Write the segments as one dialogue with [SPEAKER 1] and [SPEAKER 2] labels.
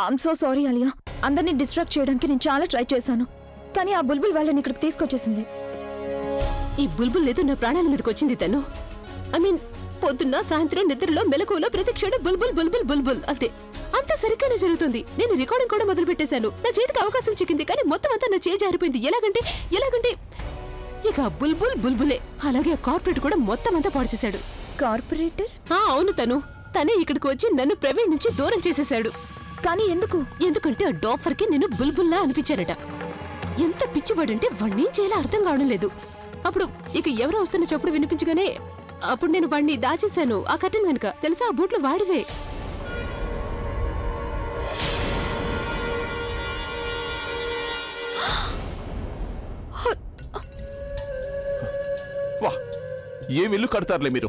[SPEAKER 1] I'm so sorry Alia. అందరినీ distract చేయడానికి నేను చాలా ట్రై చేశాను, కానీ ఆ బుల్బుల్ వాళ్ళని ఇక్కడికి తీసుకొచ్చేసింది.
[SPEAKER 2] ఈ బుల్బుల్ లేదు నా ప్రాణాల మీదకి వచ్చింది తను. ఐ మీన్ పొద్దున్న సాయంత్రం నిద్రలో మెలకువలో ప్రతి క్షణం బుల్బుల్ బుల్బుల్ బుల్బుల్ అంతే. అంత సరిగ్గానే జరుగుతుంది. నేను రికార్డింగ్ కూడా మొదలు పెట్టేశాను. నా చేతికి అవకాశం చిక్కింది, కానీ మొత్తం అంతా నా చేయి జారిపోయింది. ఎలాగంటే ఇక బుల్బుల్ బుల్బులే. అలాగే ఆ కార్పొరేట్ కూడా మొత్తం అంతా పాడు చేశాడు.
[SPEAKER 1] కార్పొరేటర్?
[SPEAKER 2] అవును, తనే ఇక్కడికి వచ్చి నన్ను ప్రవీణ్ నుంచి దూరం చేసేశాడు.
[SPEAKER 1] కానీ
[SPEAKER 2] ఎందుకంటే ఆ డాఫర్ కి నేను బుల్బుల్లా అనిపించారట. ఎంత పిచ్చివాడంటే వాణ్ణి చేయాలో అర్థం కావడం లేదు. అప్పుడు ఇక ఎవరో వస్తున్న చప్పుడు వినిపించగానే అప్పుడు నేను వాణ్ణి దాచేశాను ఆ కర్టెన్ వెనుక. తెలుసా, ఆ బూట్లు వాడివే.
[SPEAKER 3] ఏం ఇల్లు కడతారులే మీరు.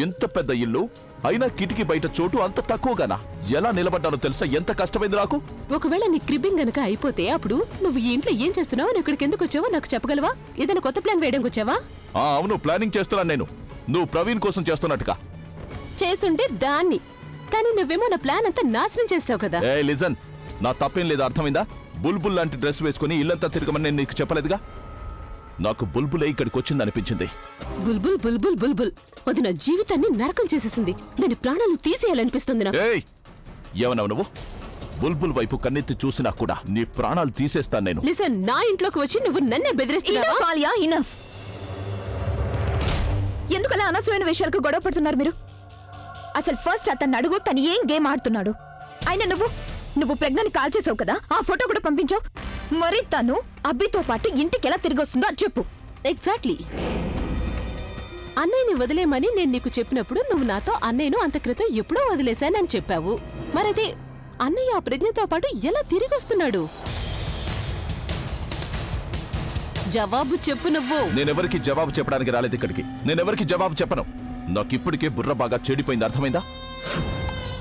[SPEAKER 3] ఎంత పెద్ద ఇల్లు అయినా కిటికీ బయట చోటు అంత తక్కువగానా? ఎలా నిలబడ్డానో తెలుసా? ఎంత కష్టమైంది నాకు.
[SPEAKER 2] ఒకవేళ నీ క్రిబ్బింగ్ గనక అయిపోతే అప్పుడు నువ్వు ఈ ఇంట్లో ఏం చేస్తున్నావు, నువ్వు ఇక్కడికి ఎందుకు వచ్చావో నాకు చెప్పగలవా? ఏదైనా కొత్త ప్లాన్ వేయడానికి వచ్చావా?
[SPEAKER 3] అవును, ప్లానింగ్ చేస్తున్నాను నేను. నువ్వు ప్రవీణ్ కోసం చేస్తున్నట్టుగా
[SPEAKER 2] చేసుంటే దాన్ని, కానీ నువ్వేమో నా ప్లాన్ అంతా నాశనం చేస్తావు కదా.
[SPEAKER 3] లిజన్, నా తప్పేం లేదు, అర్థమైందా? బుల్బుల్ లాంటి డ్రెస్ వేసుకుని ఇల్లంతా తిరగమని నేను నీకు చెప్పలేదుగా. నాకు బుల్బులే ఇక్కడికి వచ్చింది అనిపించింది.
[SPEAKER 2] బుల్బుల్ బుల్బుల్ బుల్బుల్ అది నా జీవితాన్ని నరకం చేసేసింది. దాని ప్రాణాలు తీసేయాలనిపిస్తుంది నాకు.
[SPEAKER 3] ఏమన్నావు నువ్వు? బుల్బుల్ వైపు కన్నెత్తి చూసినా కూడా నీ ప్రాణాలు తీసేస్తాను నేను.
[SPEAKER 2] లిసన్, నా ఇంట్లోకి వచ్చి నువ్వు నన్నే బెదిరిస్తున్నావా?
[SPEAKER 1] ఎందుకలా అనవసరమైన విషయాలకు గొడవ పడుతున్నారు మీరు? అసలు ఫస్ట్ అతన్ని అడుగు, తను ఏం గేమ్ ఆడుతున్నాడు. అయినా నువ్వు ప్రెగ్నెంట్ కాల్ చేసావు కదా, ఆ ఫోటో కూడా పంపించావు. మరి తను అబ్బితో పాటు ఇంటికి ఎలా తిరిగి వస్తుందో చెప్పు.
[SPEAKER 2] ఎగ్జాక్ట్లీ. అన్నయ్యని వదిలేమని నేను నీకు చెప్పినప్పుడు నువ్వు నాతో అన్నయ్యను అంత క్రితం ఎప్పుడో వదిలేశానని చెప్పావు. మరైతే అన్నయ్య ఆ ప్రజ్ఞతో పాటు ఎలా తిరిగి వస్తున్నాడు? జవాబు చెప్పు నువ్వు.
[SPEAKER 3] నేనెవరికి జవాబు చెప్పడానికి రాలేదు ఇక్కడికి. నేనెవరికి జవాబు చెప్పను. నాకిప్పటికే బుర్ర బాగా చెడిపోయింది, అర్థమైందా?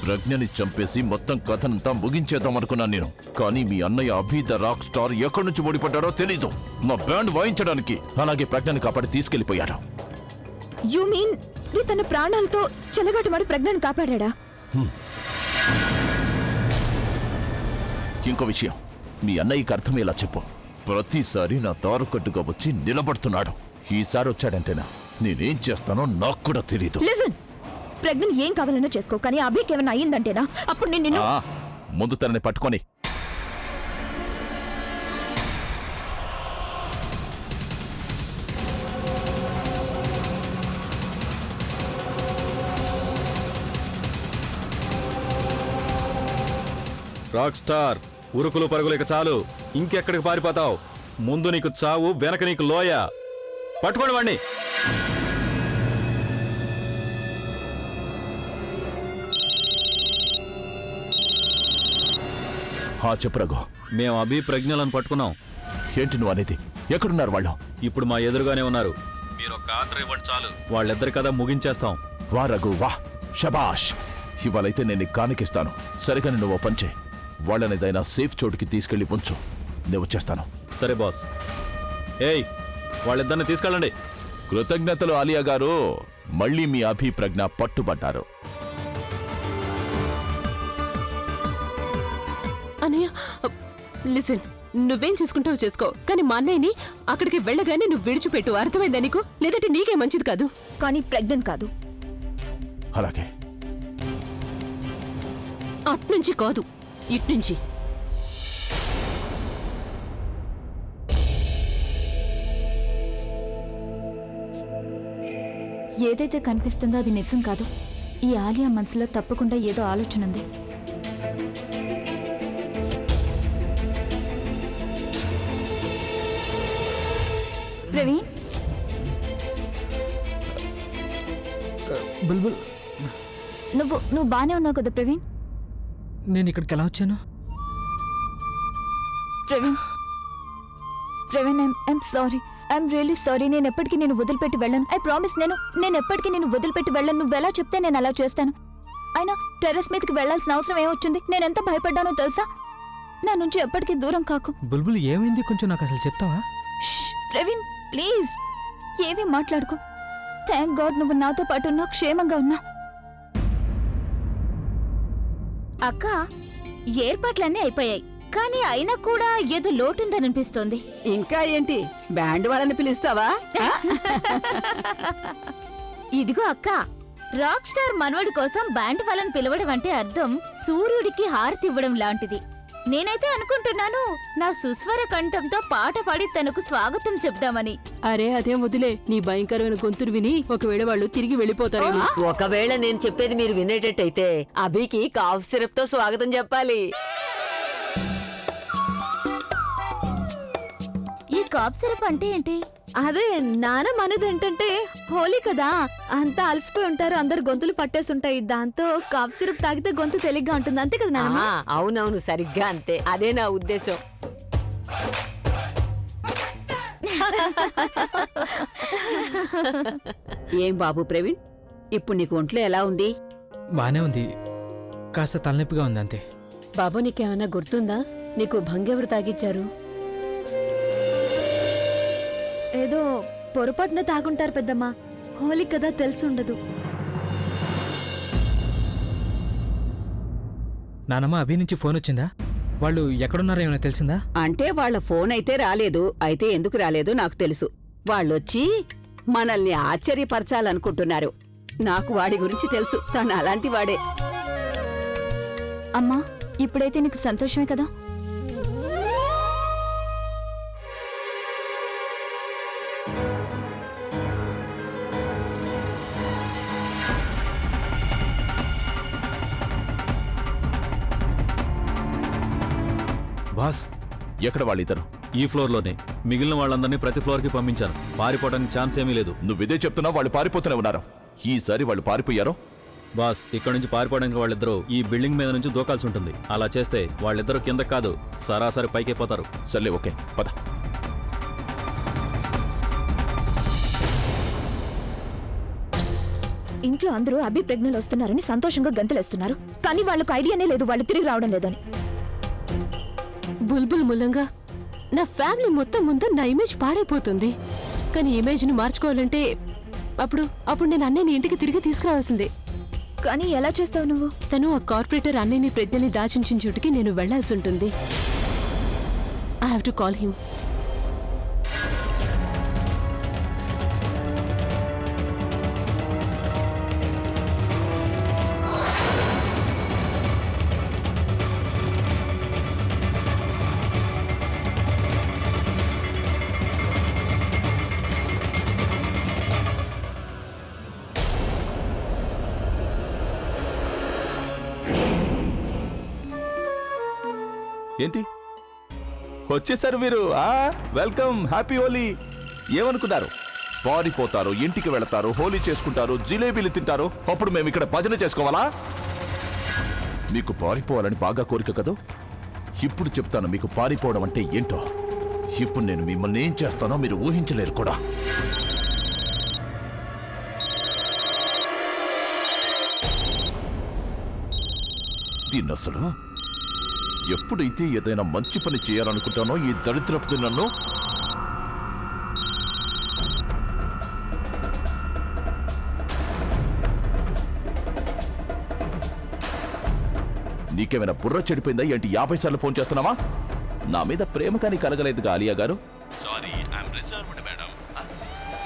[SPEAKER 3] ప్రజ్ఞని చంపేసి మొత్తం కథనంతా ముగించేద్దాం అనుకున్నాను నేను. కానీ మీ అన్నయ్య అభి ద రాక్ స్టార్ ఎక్కడి నుంచి ఓడిపడ్డాడో తెలీదు. నా బ్యాండ్ వాయించడానికి, అలాగే ప్రజ్ఞని కాపాడి తీసుకెళ్లిపోయాడు.
[SPEAKER 1] యు మీన్ తన ప్రాణాలతో చెలగాటమాడి ప్రజ్ఞని కాపాడా?
[SPEAKER 3] ఇంకో విషయం, మీ అన్నయ్యకి అర్థమయ్యేలా చెప్పు. ప్రతిసారి నా దారుకట్టుగా వచ్చి నిలబడుతున్నాడు. ఈసారి వచ్చాడంటేనా నేనేం చేస్తానో నాకు కూడా తెలీదు.
[SPEAKER 1] లిసన్, ప్రెగ్నెంట్ ఏం కావాలన్నా చేసుకో, కానీ అభికి ఏమైనా అయ్యిందంటేనా అప్పుడు నేను
[SPEAKER 3] ముందు తనని పట్టుకొని.
[SPEAKER 4] రాక్ స్టార్, ఉరుకులు పరుగులు ఇక చాలు. ఇంకెక్కడికి పారిపోతావు? ముందు నీకు చావు, వెనక నీకు లోయ. పట్టుకోండి వాణ్ణి.
[SPEAKER 3] చెప్పు రఘు.
[SPEAKER 4] మేము అభి ప్రజ్ఞలను పట్టుకున్నాం.
[SPEAKER 3] ఏంటి నువ్వు అనేది? ఎక్కడున్నారు వాళ్ళు?
[SPEAKER 4] ఇప్పుడు మా ఎదురుగానే ఉన్నారు. మీరు ఒక ఆర్డర్ ఇవ్వండి చాలు, వాళ్ళిద్దరి కథ ముగించేస్తాం.
[SPEAKER 3] వా రఘు, వా. షబాష్. ఇవాళైతే నేను కానికిస్తాను. సరిగాని నువ్వు పంచే. వాళ్ళనిదైనా సేఫ్ చోటుకి తీసుకెళ్లి ఉంచు. నేను వచ్చేస్తాను.
[SPEAKER 4] సరే బాస్. ఏయ్, వాళ్ళిద్దరిని తీసుకెళ్ళండి.
[SPEAKER 3] కృతజ్ఞతలు ఆలియా గారు. మళ్ళీ మీ అభి ప్రజ్ఞ పట్టుబడ్డారు.
[SPEAKER 2] అన్నయ్య, లిసన్, నువ్వేం చేసుకుంటావు చేసుకో, కానీ మా అన్నయ్యని అక్కడికి వెళ్ళగానే నువ్వు విడిచిపెట్టు. అర్థమైందా నీకు? లేదంటే నీకే మంచిది కాదు.
[SPEAKER 1] కానీ ప్రెగ్నెంట్ కాదు.
[SPEAKER 3] అలాగే.
[SPEAKER 2] అట్నుంచి కాదు, ఇట్నుంచి.
[SPEAKER 1] ఏదైతే కనిపిస్తుందో అది నిజం కాదు. ఈ ఆలియా మనసులో తప్పకుండా ఏదో ఆలోచన ఉంది. ప్రవీణ్,
[SPEAKER 5] బుల్బుల్,
[SPEAKER 1] నువ్వు బానే ఉన్నావు కదా ప్రవీణ్?
[SPEAKER 5] నేను ఇక్కడికి ఎలా వచ్చాను?
[SPEAKER 1] Praveen, I'm sorry. I'm really sorry. నేను ఎప్పటికీ నేను వదిలిపెట్టి వెళ్ళను. I promise. నేను ఎప్పటికీ నేను వదిలిపెట్టి వెళ్ళను. నువ్వు ఎలా చెప్తే నేను అలా చేస్తాను. అయినా టెర్రస్ మీదకి వెళ్లాల్సిన అవసరం ఏమొచ్చింది? నేను ఎంత భయపడ్డానో తెలుసా? నా నుంచి ఎప్పటికీ దూరం కాకు.
[SPEAKER 5] బుల్బుల్, ఏమైంది? కొంచెం నాకు అసలు చెప్తావా?
[SPEAKER 1] ప్రవీణ్ ప్లీజ్, ఏమీ మాట్లాడుకో. థ్యాంక్ గాడ్ నువ్వు నాతో పాటు ఉన్నా, క్షేమంగా ఉన్నా.
[SPEAKER 6] అక్క,
[SPEAKER 1] ఏర్పాట్లన్నీ అయిపోయాయి, కానీ అయినా కూడా ఏదో లోటుందనిపిస్తోంది.
[SPEAKER 6] ఇంకా ఏంటి, బ్యాండ్ వాళ్ళని పిలుస్తావా?
[SPEAKER 1] ఇదిగో అక్క, రాక్ స్టార్ మనవడి కోసం బ్యాండ్ వాళ్ళని పిలవడం అంటే అర్థం సూర్యుడికి హారతి ఇవ్వడం లాంటిది. నేనైతే అనుకుంటున్నాను నా సుస్వర కంఠంతో పాట పాడి తనకు స్వాగతం చెప్దామని.
[SPEAKER 6] అరే అదేం వదిలే, నీ భయంకరమైన గొంతును విని ఒకవేళ వాళ్ళు తిరిగి వెళ్ళిపోతారేమో.
[SPEAKER 7] ఒకవేళ నేను చెప్పేది మీరు వినేటట్టయితే అభికి కాఫ్ సిరప్ తో స్వాగతం చెప్పాలి.
[SPEAKER 1] ఈ కాప్ సిరప్ అంటే ఏంటి?
[SPEAKER 8] అదే నానమ్మ అనేది ఏంటంటే హోలీ కదా, అంతా అలసిపోయి ఉంటారు, అందరు గొంతులు పట్టేసుంటాయి, దాంతో కాఫ్ సిరప్ తాగితే గొంతు తేలిగ్గా ఉంటుంది, అంతే కదా నానమ్మ?
[SPEAKER 7] అవునవును, సరిగ్గా అంతే, అదే నా ఉద్దేశం.
[SPEAKER 6] ఏం బాబు ప్రవీణ్, ఇప్పుడు నీకు ఒంట్లో ఎలా ఉంది?
[SPEAKER 5] బానే ఉంది, కాస్త తలనొప్పిగా ఉంది అంతే.
[SPEAKER 2] బాబు నీకేమైనా గుర్తుందా? నీకు భంగెవరు తాగిచ్చారు?
[SPEAKER 8] ఏదో పొరపాటున తాగుంటారు పెద్దమ్మ, హోలీ కదా తెలుసుండదు.
[SPEAKER 5] నానమ్మ, అభి నుంచి ఫోన్ వచ్చిందా? వాళ్ళు ఎక్కడున్నారో ఏమైనా తెలిసిందా?
[SPEAKER 6] అంటే వాళ్ళ ఫోన్ అయితే రాలేదు, అయితే ఎందుకు రాలేదో నాకు తెలుసు. వాళ్ళొచ్చి మనల్ని ఆశ్చర్యపరచాలనుకుంటున్నారు. నాకు వాడి గురించి తెలుసు, తను అలాంటి వాడే.
[SPEAKER 1] అమ్మా, ఇప్పుడైతే నీకు సంతోషమే కదా?
[SPEAKER 4] బాస్,
[SPEAKER 3] ఎక్కడ వాళ్ళిద్దరు?
[SPEAKER 4] ఈ ఫ్లోర్లోనే. మిగిలిన వాళ్ళందరినీ ప్రతి ఫ్లోర్కి పంపించాను. పారిపోవడానికి ఛాన్స్ ఏమీ లేదు.
[SPEAKER 3] నువ్విదే చెప్తున్నావు, వాళ్ళు పారిపోతూనే ఉన్నారు. ఈసారి వాళ్ళు పారిపోయారో?
[SPEAKER 4] బాస్, ఇక్కడ నుంచి పారిపోవడానికి వాళ్ళిద్దరూ ఈ బిల్డింగ్ మీద నుంచి దూకాల్సి ఉంటుంది. అలా చేస్తే వాళ్ళిద్దరూ కింద కాదు, సరాసరి పైకెళ్ళిపోతారు.
[SPEAKER 3] సర్లే, ఓకే, పద.
[SPEAKER 1] ఇంట్లో అందరూ అభి ప్రెగ్నెంట్ వస్తున్నారని సంతోషంగా గంతులేస్తున్నారు, కానీ వాళ్ళకు ఐడియానే లేదు వాళ్ళు తిరిగి రావడం లేదని.
[SPEAKER 2] బుల్బుల్ మూలంగా నా ఫ్యామిలీ మొత్తం ముందు నా ఇమేజ్ పాడైపోతుంది. కానీ ఇమేజ్ని మార్చుకోవాలంటే అప్పుడు నేను అన్నయ్యని ఇంటికి తిరిగి తీసుకురావాల్సిందే.
[SPEAKER 1] కానీ ఎలా చేస్తావు నువ్వు?
[SPEAKER 2] తను ఆ కార్పొరేటర్ అన్నయ్యని ప్రజ్ఞని దాచుంచిన చోటుకి నేను వెళ్లాల్సి ఉంటుంది. I have to call him.
[SPEAKER 3] ఏంటి వచ్చేసారు మీరు? Welcome, happy Holi. ఏమనుకున్నారు? పారిపోతారు, ఇంటికి వెళతారు, హోలీ చేసుకుంటారు, జిలేబీలు తింటారు. అప్పుడు మేము ఇక్కడ భజన చేసుకోవాలా? మీకు పారిపోవాలని బాగా కోరిక కదూ? ఇప్పుడు చెప్తాను మీకు పారిపోవడం అంటే ఏంటో. ఇప్పుడు నేను మిమ్మల్ని ఏం చేస్తానో మీరు ఊహించలేరు కూడా. దీన్నసలు ఎప్పుడైతే ఏదైనా మంచి పని చేయాలనుకుంటానో ఈ దరిద్రపు నన్ను నీకేమైనా బుర్ర చెడిపోయిందా ఏంటి? 50 సార్లు ఫోన్ చేస్తున్నావా? నా మీద ప్రేమ కానీ కలగలేదుగా ఆలియా గారు. Sorry, I'm reserved madam.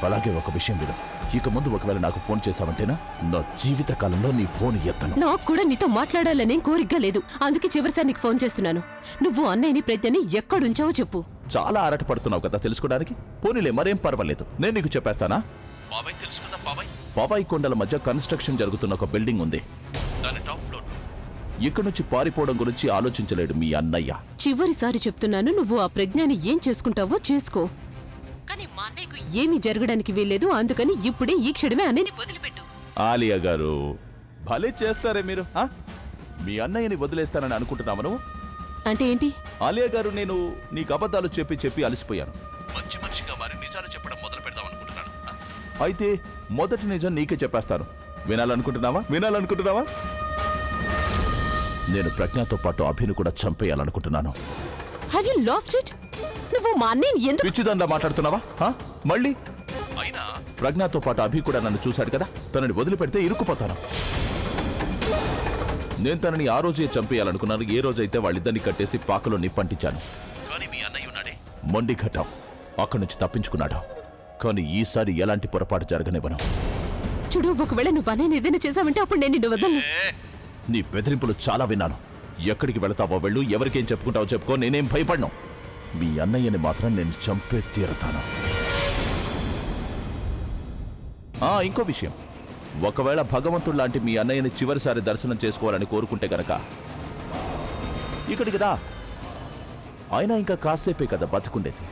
[SPEAKER 3] అలాగే ఒక విషయం విను, ఇక ముందు ఒకవేళ నాకు ఫోన్ చేశావంటేనా నా జీవిత కాలంలో నీ ఫోన్ ఎత్తను.
[SPEAKER 2] నాకు కూడా నీతో మాట్లాడాలనే కోరిక లేదు, అందుకే చివరిసారి నీకు ఫోన్ చేస్తున్నాను. నువ్వు అన్నయ్యని ప్రజ్ఞని ఎక్కడుంచావో చెప్పు.
[SPEAKER 3] చాలా ఆరాట పడుతున్నావు కదా తెలుసుకోవడానికి. పోనీలే, మరేం పర్వాలేదు, నేను నీకు చెప్పేస్తానా? బాబాయ్ తెలుసు కదా, బాబాయ్ కొండల మధ్య కన్స్ట్రక్షన్ జరుగుతున్న ఒక బిల్డింగ్ ఉంది, దాని టాప్ ఫ్లోర్. ఇక్కడి నుంచి పారిపోవడం గురించి ఆలోచించలేడు మీ అన్నయ్య.
[SPEAKER 2] చివరిసారి చెప్తున్నాను, నువ్వు ఆ ప్రజ్ఞని ఏం చేసుకుంటావో చేసుకో, కానీ మా అన్నయ్యకు ఏమీ జరగడానికి వీల్లేదు. అందుకని ఇప్పుడే ఈ క్షణమే అన్నయ్యని వదిలిపెట్టు.
[SPEAKER 3] ఆలియా గారు భలే చేస్తారే మీరు. మీ అన్నయ్యని వదిలేస్తానని అనుకుంటున్నావు నువ్వు?
[SPEAKER 2] అంటే ఏంటి?
[SPEAKER 3] ఆలియా గారు, నేను నీకు అబద్ధాలు చెప్పి అలసిపోయాను. మంచి మనిషిగా వారి నిజాలు చెప్పడం మొదలు పెడదాం అనుకుంటున్నాను. అయితే మొదటి నిజం నీకే చెప్పేస్తాను. వినాలనుకుంటున్నావా? నేను ప్రజ్ఞతో పాటు అభిని కూడా చంపేయాలనుకుంటున్నాను.
[SPEAKER 2] Have you lost it? నువ్వు మా అన్నయ్యని ఎందుకు
[SPEAKER 3] పిచ్చిదండా మాట్లాడుతున్నావా మళ్ళీ? అయినా ప్రజ్ఞతో పాటు అభి కూడా నన్ను చూశాడు కదా, తనని వదిలిపెడితే ఇరుక్కుపోతాను. నేను తనని ఆ రోజే చంపేయాలనుకున్నాను, ఏ రోజైతే వాళ్ళిద్దరిని కట్టేసి పాకలో నిప్పంటించాను. కానీ మీ అన్నయ్య ఉన్నాడే మొండి ఘటం, అక్కడి నుంచి తప్పించుకున్నాడు. కానీ ఈసారి ఎలాంటి పొరపాటు జరగనివ్వను.
[SPEAKER 2] చూడు, ఒకవేళ నువ్వు అనే ఏదైనా చేసావంటే అప్పుడు నేను నిన్ను వదలను.
[SPEAKER 3] నీ బెదిరింపులు చాలా విన్నాను. ఎక్కడికి వెళతావో వెళ్ళు, ఎవరికేం చెప్పుకుంటావో చెప్పుకో, నేనేం భయపడను. మీ అన్నయ్యని మాత్రం నేను చంపే తీరుతాను. ఇంకో విషయం, ఒకవేళ భగవంతుడు లాంటి మీ అన్నయ్యని చివరిసారి దర్శనం చేసుకోవాలని కోరుకుంటే గనక ఇక్కడికి రా. ఆయన ఇంకా కాసేపే కదా బతుకుండేది.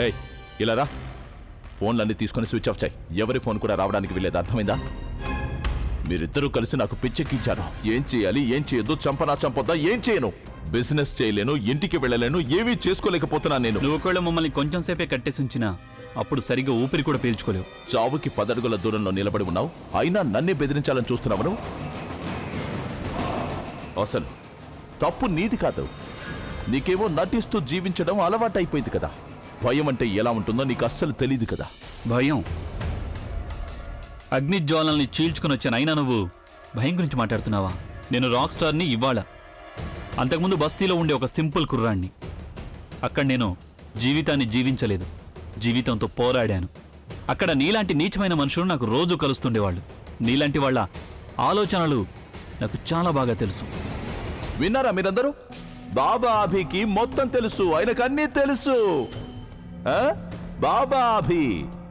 [SPEAKER 3] ఏయ్, ఇలా రా. ఫోన్లన్నీ తీసుకుని స్విచ్ ఆఫ్ చేయి. ఎవరి ఫోన్ కూడా రావడానికి వీలేదు, అర్థమైందా? మీరిద్దరూ కలిసి నాకు పిచ్చెక్కించారు. ఏం చేయాలి, ఏం చేయొద్దు, చంపనా చంపొద్దా, ఏం చేయను. బిజినెస్ చేయలేను, ఇంటికి వెళ్ళలేను, ఏమీ చేసుకోలేకపోతున్నాను నేను.
[SPEAKER 4] నువ్వు ఒకవేళ మమ్మల్ని కొంచెం సేపే కట్టేసి ఉంచినా అప్పుడు సరిగ్గా ఊపిరి కూడా పీల్చుకోలేవు.
[SPEAKER 3] చావుకి 10 అడుగుల దూరంలో నిలబడి ఉన్నావు, అయినా నన్నే బెదిరించాలని చూస్తున్నావు నువ్వు. అసలు తప్పు నీది కాదు. నీకేమో నటిస్తూ జీవించడం అలవాటైపోయింది కదా. భయం అంటే ఎలా ఉంటుందో నీకు అస్సలు తెలియదు కదా.
[SPEAKER 4] భయం? అగ్నిజ్వాలల్ని చీల్చుకుని వచ్చాను, అయినా నువ్వు భయం గురించి మాట్లాడుతున్నావా? నేను రాక్ స్టార్ని ఇవాళ. అంతకుముందు బస్తీలో ఉండే ఒక సింపుల్ కుర్రాణ్ణి. అక్కడ నేను జీవితాన్ని జీవించలేదు, జీవితంతో పోరాడాను. అక్కడ నీలాంటి నీచమైన మనుషులు నాకు రోజు కలుస్తుండేవాళ్ళు. నీలాంటి వాళ్ళ ఆలోచనలు నాకు చాలా బాగా తెలుసు.
[SPEAKER 3] విన్నారా మీరందరూ? బాబా అభికి మొత్తం తెలుసు, ఆయనకు అన్నీ తెలుసు. బాబా అభి,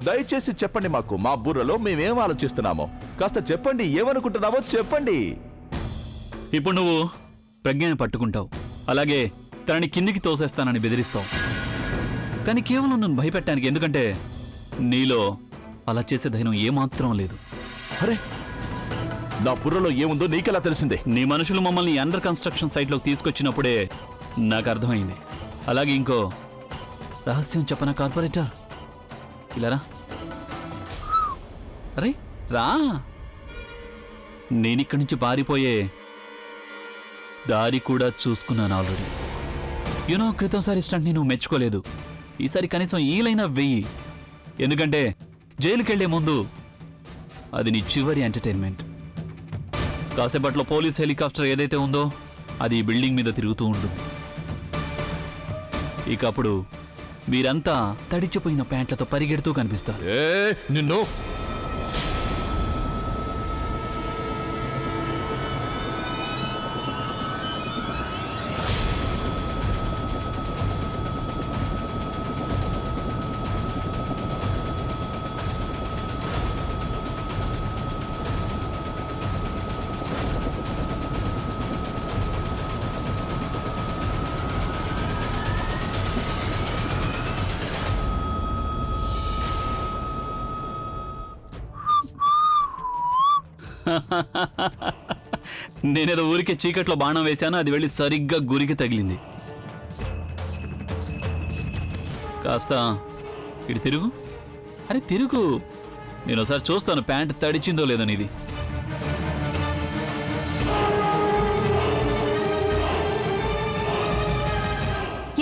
[SPEAKER 3] దయచేసి చెప్పండి మాకు, మా బుర్రలో మేమేం ఆలోచిస్తున్నామో కాస్త చెప్పండి. ఏమనుకుంటున్నావో చెప్పండి.
[SPEAKER 4] ఇప్పుడు నువ్వు ప్రజ్ఞని పట్టుకుంటావు, అలాగే తనని కిందికి తోసేస్తానని బెదిరిస్తావు. కానీ కేవలం నన్ను భయపెట్టానికి, ఎందుకంటే నీలో అలా చేసే ధైర్యం ఏమాత్రం లేదు.
[SPEAKER 3] అరే, నా బుర్రలో ఏముందో నీకెలా తెలిసిందే?
[SPEAKER 4] నీ మనుషులు మమ్మల్ని అండర్ కన్స్ట్రక్షన్ సైట్లోకి తీసుకొచ్చినప్పుడే నాకు అర్థమైంది. అలాగే ఇంకో రహస్యం చెప్పనా కార్పొరేటర్? ఇలా రా. అరే రా. నేనిక్కడి నుంచి పారిపోయే దారి కూడా చూసుకున్నాను ఆల్రెడీ. క్రితంసారి స్టంట్ని నువ్వు మెచ్చుకోలేదు. ఈసారి కనీసం ఈలైనా వెయ్యి, ఎందుకంటే జైలుకెళ్లే ముందు అది నీ చివరి ఎంటర్టైన్మెంట్. కాసేపట్లో పోలీస్ హెలికాప్టర్ ఏదైతే ఉందో అది ఈ బిల్డింగ్ మీద తిరుగుతూ ఉంటుంది. ఇక అప్పుడు మీరంతా తడిచిపోయిన ప్యాంట్లతో పరిగెడుతూ కనిపిస్తారు.
[SPEAKER 3] నిన్ను
[SPEAKER 4] నేనేదో ఊరికే చీకట్లో బాణం వేశాను, అది వెళ్ళి సరిగ్గా గురికి తగిలింది. కాస్త ఇటు తిరుగు. అరే తిరుగు, నేను ఒకసారి చూస్తాను ప్యాంట్ తడిచిందో లేదో నీది.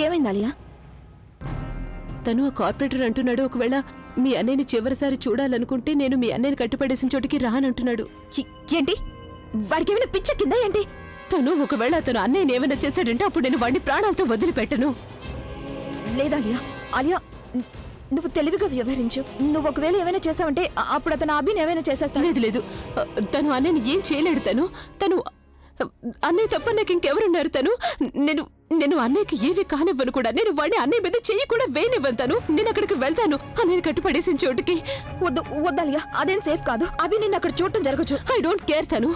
[SPEAKER 1] ఏమైంది ఆలియా?
[SPEAKER 2] తను ఆ కార్పొరేటర్ అంటున్నాడు, ఒకవేళ మీ అన్నయ్యని చివరిసారి చూడాలనుకుంటే నేను మీ అన్నయ్యని కట్టిపడేసిన చోటికి రానంటున్నాడు.
[SPEAKER 1] ఏంటి? వాడికి ఏమైనా పిచ్చెక్కిందా ఏంటి?
[SPEAKER 2] తను ఒకవేళ అతను అన్నయ్యని ఏమైనా చేశాడంటే అప్పుడు నేను వాడిని ప్రాణాలతో వదిలిపెట్టను.
[SPEAKER 1] లేదాలియా, ఆలియా నువ్వు తెలివిగా వ్యవహరించు. నువ్వు ఒకవేళ ఏమైనా చేసావంటే అప్పుడు అతను అభిని ఏమైనా చేసేస్తా.
[SPEAKER 2] లేదు లేదు, తను అన్నయ్యని ఏం చేయలేడు. తను అన్నయ్య తప్ప నాకు ఇంకెవరున్నారు? నేను అన్నయ్యకి ఏవి కానివ్వను కూడా. నేను వాడిని అన్నయ్య మీద చెయ్యి కూడా వేయనివ్వను. నేను అక్కడికి వెళ్తాను, అన్నయ్యని కట్టుపడేసిన చోటుకి.
[SPEAKER 1] వద్దాలియా, అదేం సేఫ్ కాదు. అభి నిన్ను అక్కడ చూడటం జరగచ్చు.
[SPEAKER 2] ఐ డోంట్ కేర్ తను,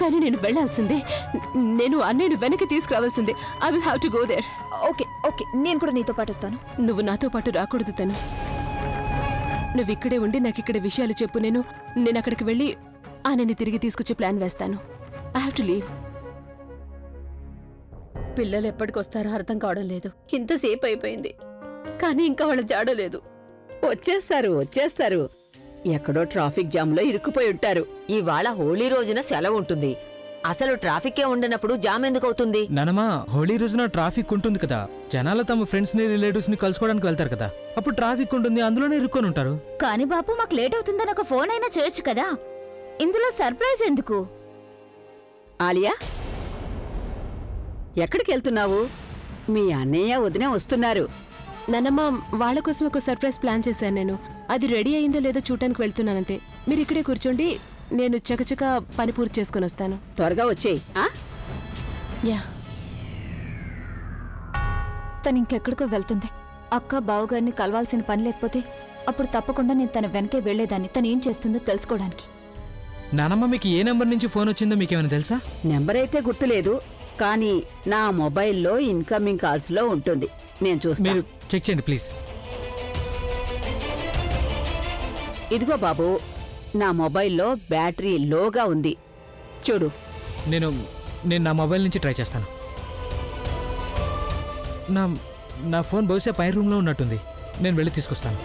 [SPEAKER 2] కానీ నేను వెళ్లాల్సిందే. నేను అన్నయ్యను వెనక్కి తీసుకురావాల్సిందే. I will have to go there.
[SPEAKER 1] Okay okay, నేను కూడా నీతో పాటు వస్తాను.
[SPEAKER 2] నువ్వు నాతో పాటు రాకూడదు తను. నువ్వు ఇక్కడే ఉండి నాకు ఇక్కడ విషయాలు చెప్పు. నేను అక్కడికి వెళ్ళి ఆయనని తిరిగి తీసుకొచ్చే ప్లాన్ వేస్తాను. I have to leave. పిల్లలు ఎప్పటికొస్తారో అర్థం కావడం లేదు. ఇంతసేపు అయిపోయింది కానీ ఇంకా వాళ్ళ జాడలేదు.
[SPEAKER 6] వచ్చేస్తారు. ఎక్కడో ట్రాఫిక్ జామ్ లో ఇరుక్కుపోయి ఉంటారు.
[SPEAKER 7] ఇవాళ హోళీ రోజున సెలవు ఉంటుంది. అసలు ట్రాఫిక్కే ఉండనప్పుడు జామ్ ఎందుకు అవుతుంది?
[SPEAKER 5] నానమ్మా హోలీ రోజున ట్రాఫిక్ ఉంటుంది కదా, జనాలు తమ ఫ్రెండ్స్ ని రిలేటివ్స్ ని కలుసుకోవడానికి వెళ్తారు కదా, అప్పుడు ట్రాఫిక్ ఉంటుంది, అందులోనే ఇరుక్కొని ఉంటారు.
[SPEAKER 1] కానీ బాపు మాకు లేట్ అవుతుందని ఒక ఫోన్ అయినా చేయొచ్చు కదా, ఇందులో సర్ప్రైజ్ ఎందుకు?
[SPEAKER 6] ఆలియా, ఎక్కడికి వెళ్తున్నావు? మీ అన్నయ్య వదిన వస్తున్నారు.
[SPEAKER 2] నానమ్మ, వాళ్ళ కోసం ఒక సర్ప్రైజ్ ప్లాన్ చేశాను నేను. అది రెడీ అయిందో లేదో చూడటానికి వెళ్తున్నానంతే. మీరు ఇక్కడే కూర్చోండి, నేను చకచక పని పూర్తి చేసుకుని వస్తాను.
[SPEAKER 6] త్వరగా వచ్చేయి.
[SPEAKER 2] యా.
[SPEAKER 1] తను ఇంకెక్కడికో వెళ్తుంది. అక్క బావగారిని కలవాల్సిన పని లేకపోతే అప్పుడు తప్పకుండా నేను తన వెనకే వెళ్లేదాన్ని, తను ఏం చేస్తుందో తెలుసుకోవడానికి.
[SPEAKER 5] నానమ్మ, మీకు ఏ నెంబర్ నుంచి ఫోన్ వచ్చిందో మీకేమైనా తెలుసా?
[SPEAKER 6] నెంబర్ అయితే గుర్తులేదు, కానీ నా మొబైల్లో ఇన్కమింగ్ కాల్స్ లో ఉంటుంది. నేను చూస్తాను.
[SPEAKER 5] మీరు చెక్ చేయండి ప్లీజ్.
[SPEAKER 6] ఇదిగో బాబు, నా మొబైల్లో బ్యాటరీ లోగా ఉంది, చూడు.
[SPEAKER 5] నేను నా మొబైల్ నుంచి ట్రై చేస్తాను. నా ఫోన్ బహుశా పై రూమ్లో ఉన్నట్టుంది, నేను వెళ్ళి తీసుకొస్తాను.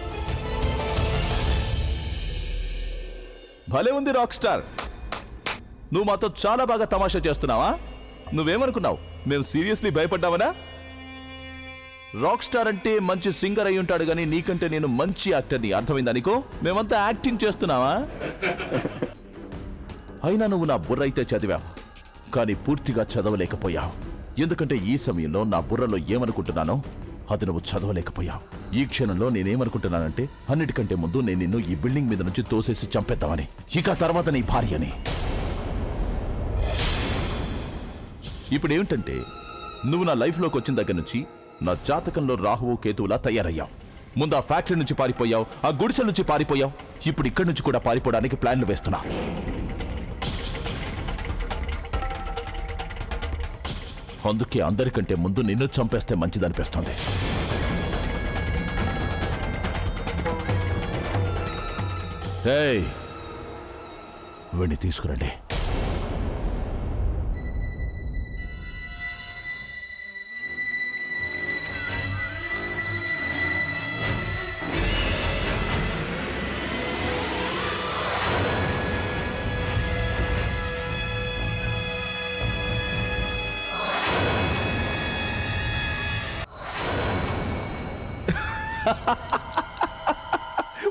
[SPEAKER 3] భలే ఉంది రాక్ స్టార్, నువ్వు మాతో చాలా బాగా తమాషా చేస్తున్నావా? నువ్వేమనుకున్నావు, మేము సీరియస్లీ భయపడ్డావనా? రాక్ స్టార్ అంటే మంచి సింగర్ అయి ఉంటాడు గానీ నీకంటే నేను మంచి యాక్టర్ని, అర్థమైందా నీకో? మేమంతా యాక్టింగ్ చేస్తున్నావా? అయినా నువ్వు నా బుర్ర అయితే చదివావు, కానీ పూర్తిగా చదవలేకపోయావు. ఎందుకంటే ఈ సమయంలో నా బుర్రలో ఏమనుకుంటున్నానో అది నువ్వు చదవలేకపోయావు. ఈ క్షణంలో నేనేమనుకుంటున్నానంటే, అన్నిటికంటే ముందు నేను నిన్ను ఈ బిల్డింగ్ మీద నుంచి తోసేసి చంపేద్దామని, ఇక తర్వాత నీ భార్యని. ఇప్పుడు ఏమిటంటే, నువ్వు నా లైఫ్లోకి వచ్చిన దగ్గర నుంచి నా జాతకంలో రాహువు కేతువులా తయారయ్యావు. ముందు ఆ ఫ్యాక్టరీ నుంచి పారిపోయావు, ఆ గుడిసెల నుంచి పారిపోయావు, ఇప్పుడు ఇక్కడి నుంచి కూడా పారిపోవడానికి ప్లాన్లు వేస్తున్నా. అందుకే అందరికంటే ముందు నిన్ను చంపేస్తే మంచిదనిపిస్తుంది. హేయ్, వీణ్ణి తీసుకురండి.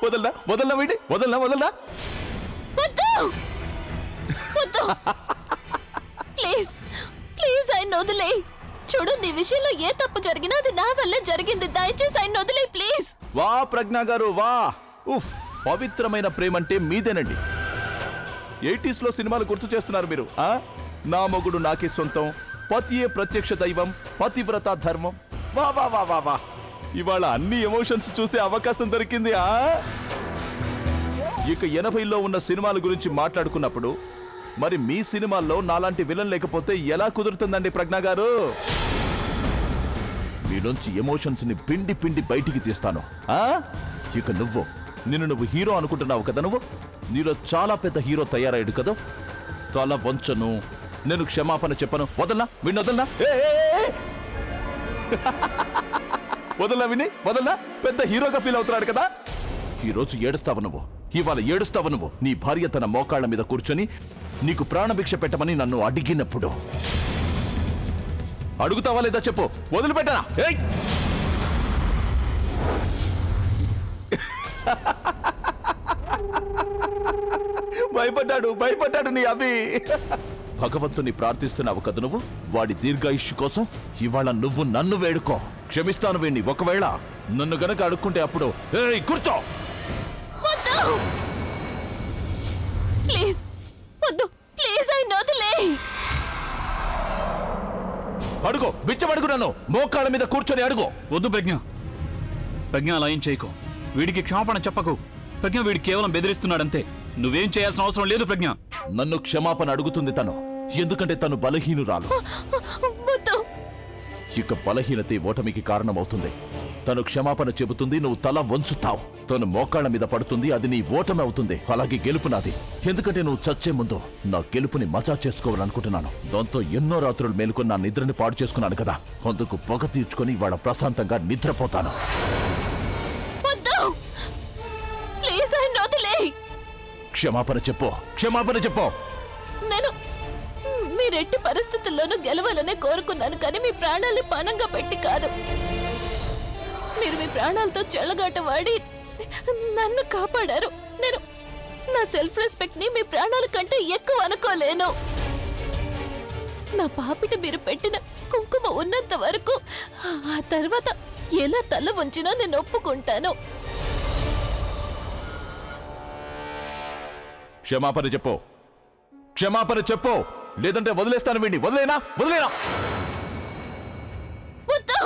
[SPEAKER 3] వదలనా వదలనా వీడి వదలనా వదలనా
[SPEAKER 1] ప్లీజ్ ప్లీజ్ ఆయన వదిలే. చూడు, నీ విషయంలో ఏ తప్పు జరిగినా అది నా వల్లే జరిగింది. దయచేసి ఆయన వదిలే ప్లీజ్.
[SPEAKER 3] వా ప్రజ్ఞా గారు వా. ఉఫ్, పవిత్రమైన ప్రేమంటే మీదేనండి. 80s లో సినిమాలు గుర్తు చేస్తున్నారు మీరు. నా మొగుడు నాకే సొంతం, పతియే ప్రత్యక్ష దైవం, పతివ్రత ధర్మం. వా వా వా వా వా. ఇవాళ అన్ని ఎమోషన్స్ చూసే అవకాశం దొరికింది. ఇక 80లో ఉన్న సినిమాల గురించి మాట్లాడుకున్నప్పుడు మరి మీ సినిమాల్లో నాలాంటి విలన్ లేకపోతే ఎలా కుదురుతుందండి ప్రజ్ఞా గారు? మీలోంచి ఎమోషన్స్ ని పిండి పిండి బయటికి తీస్తాను. ఇక నిన్ను హీరో అనుకుంటున్నావు కదా, నీలో చాలా పెద్ద హీరో తయారయ్యాడు కదా. తల వంచను, నేను క్షమాపణ చెప్పను. వదలనా విని వదలనా? వదలనా విని వదలనా? పెద్ద హీరోగా ఫీల్ అవుతున్నాడు కదా. ఈ రోజు ఏడుస్తావు నువ్వు, ఇవాళ ఏడుస్తావు నువ్వు. నీ భార్య తన మోకాళ్ల మీద కూర్చొని నీకు ప్రాణభిక్ష పెట్టమని నన్ను అడిగినప్పుడు అడుగుతావా లేదా చెప్పు? వదిలిపెట్టనా? భయపడ్డాడు నీ అభి. భగవంతుని ప్రార్థిస్తున్నావు కదా నువ్వు, వాడి దీర్ఘాయుష్యు కోసం ఇవాళ నువ్వు నన్ను వేడుకో. క్షమిస్తాను వీణ్ణి. ఒకవేళ నన్ను గనక అడుక్కుంటే అప్పుడు కూర్చో.
[SPEAKER 1] ప్లీజ్ వద్దు, ప్లీజ్ ఆయన వదిలే.
[SPEAKER 3] అడుగు, బిచ్చమడుగు, నన్ను మోకాళ్ళ మీద కూర్చొని అడుగు.
[SPEAKER 4] వద్దు ప్రజ్ఞ, అలా ఏం చేయకు. వీడికి క్షమాపణ చెప్పకు ప్రజ్ఞ. వీడు కేవలం బెదిరిస్తున్నాడంతే. నువ్వేం చేయాల్సిన అవసరం లేదు ప్రజ్ఞ.
[SPEAKER 3] నన్ను క్షమాపణ అడుగుతుంది తను, ఎందుకంటే తను బలహీనురాలు. ఇక బలహీనతే ఓటమికి కారణమవుతుంది. తను క్షమాపణ చెబుతుంది, నువ్వు తల వంచుతావు. తను మోకాళ్ళ మీద పడుతుంది, అది నీ ఓటమి అవుతుంది. అలాగే గెలుపు నాది, ఎందుకంటే నువ్వు చచ్చే ముందు నా గెలుపుని మజా చేసుకోవాలనుకుంటున్నాను. దాంతో ఎన్నో రాత్రులు మేలుకొని నా నిద్రని పాడు చేసుకున్నాను కదా, అందుకు పొగ తీర్చుకొని ఇవాళ ప్రశాంతంగా నిద్రపోతాను.
[SPEAKER 1] క్షమాపణ చెప్పు.
[SPEAKER 3] నేను
[SPEAKER 2] మీరెట్టి పరిస్థితుల్లోనూ గెలవాలనే కోరుకున్నాను, కానీ మీ ప్రాణాల్ని పణంగా పెట్టి కాదు. మీరు మీ ప్రాణాలతో చెలగాట వాడి నన్ను కాపాడారు. నేను నా సెల్ఫ్ రెస్పెక్ట్ ని మీ ప్రాణాల కంటే ఎక్కువ అనుకోలేను. నా పాపిట మీరు పెట్టిన కుంకుమ ఉన్నంత వరకు, ఆ తర్వాత ఎలా తల వంచినా నేను ఒప్పుకుంటాను.
[SPEAKER 3] క్షమాపణ చెప్పు, క్షమాపణ చెప్పు, లేదంటే వదిలేస్తాను. వీడిని వదిలేనా?
[SPEAKER 2] వద్దు,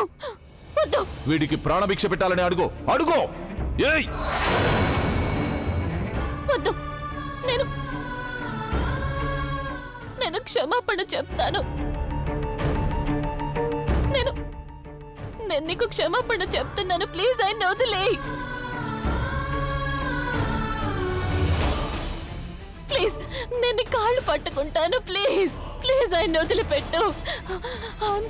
[SPEAKER 2] వద్దు.
[SPEAKER 3] వీడికి ప్రాణభిక్ష పెట్టాలని అడుగు, అడుగు. ఏయ్,
[SPEAKER 2] వద్దు. నేను క్షమాపణ చెప్తాను. నేను నీకు క్షమాపణ చెప్తున్నాను. ప్లీజ్ ఆయన వదిలేయ్. ప్లీజ్, నేను నీ కాళ్ళు పట్టుకుంటాను. ప్లీజ్ ప్లీజ్ ఆయన వదిలిపెట్టు. I'm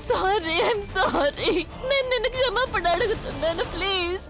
[SPEAKER 2] sorry. నేను నిన్ను క్షమాపణ అడుగుతున్నాను. ప్లీజ్.